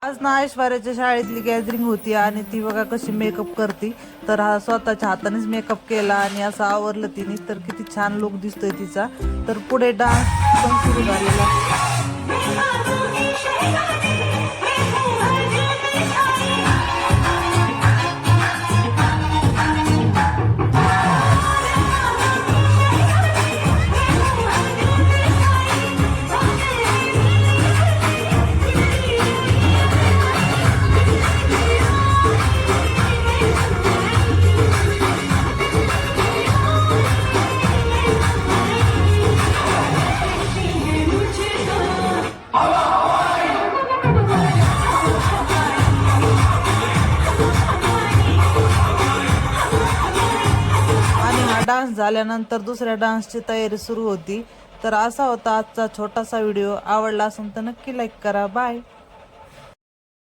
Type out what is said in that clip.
आज ना ऐश्वर्याच्या शाळेतली गॅदरिंग होती आणि ती बघा कशी मेकअप करते. तर हा स्वतःच्या हातानेच मेकअप केला आणि असं आवरलं तिने. तर किती छान लुक दिसतोय तिचा. तर पुढे डान्स पण सुरू झालेला. डान्स झाल्यानंतर दुसऱ्या डान्सची तयारी सुरू होती. तर असा होता आजचा छोटासा व्हिडिओ. आवडला असेल तर नक्की लाईक करा. बाय.